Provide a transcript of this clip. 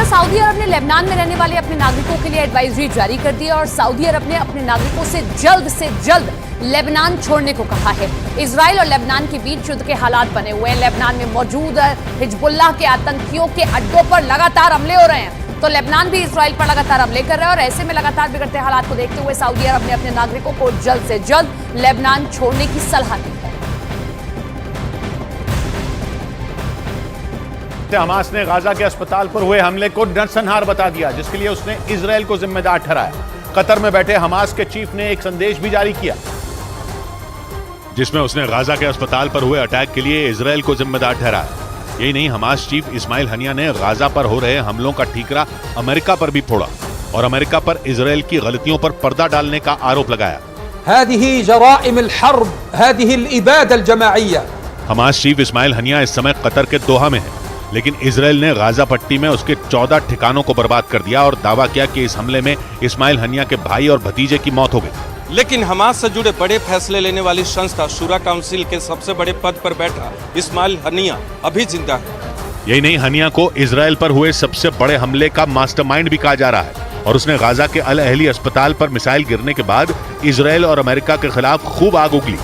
Saudi अरब ने Lebanon में रहने वाले अपने नागरिकों के लिए एडवाइजरी जारी कर दी है और सऊदी अरब ने अपने नागरिकों से जल्द लेबनान छोड़ने को कहा है। इजराइल और लेबनान के बीच युद्ध के हालात बने हुए हैं। लेबनान में मौजूद हिजबुल्लाह के आतंकियों के अड्डों पर लगातार हमले हो रहे हैं, तो लेबनान भी इजराइल पर लगातार हमले कर रहा है और ऐसे में लगातार बिगड़ते हालात को देखते हुए सऊदी अरब ने अपने नागरिकों को जल्द से जल्द लेबनान छोड़ने की सलाह दी है। हमास ने गाजा के अस्पताल पर हुए हमले को नरसंहार बता दिया, जिसके लिए उसने इजराइल को जिम्मेदार ठहराया। कतर में बैठे हमास के चीफ ने एक संदेश भी जारी किया, जिसमें उसने गाजा के अस्पताल पर हुए अटैक के लिए इजराइल को जिम्मेदार ठहराया। यही नहीं, हमास चीफ इस्माइल हनिया ने गाजा पर हो रहे हमलों का ठीकरा अमेरिका पर भी फोड़ा और अमेरिका पर इजराइल की गलतियों पर पर्दा डालने का आरोप लगाया। हमास चीफ इस्माइल हनिया इस समय कतर के दोहा में है, लेकिन इजराइल ने गाजा पट्टी में उसके 14 ठिकानों को बर्बाद कर दिया और दावा किया कि इस हमले में इस्माइल हनिया के भाई और भतीजे की मौत हो गई। लेकिन हमास से जुड़े बड़े फैसले लेने वाली संस्था शूरा काउंसिल के सबसे बड़े पद पर बैठा इस्माइल हनिया अभी जिंदा है। यही नहीं, हनिया को इजराइल पर हुए सबसे बड़े हमले का मास्टरमाइंड भी कहा जा रहा है और उसने गाजा के अल अहली अस्पताल पर मिसाइल गिरने के बाद इजराइल और अमेरिका के खिलाफ खूब आग उगली।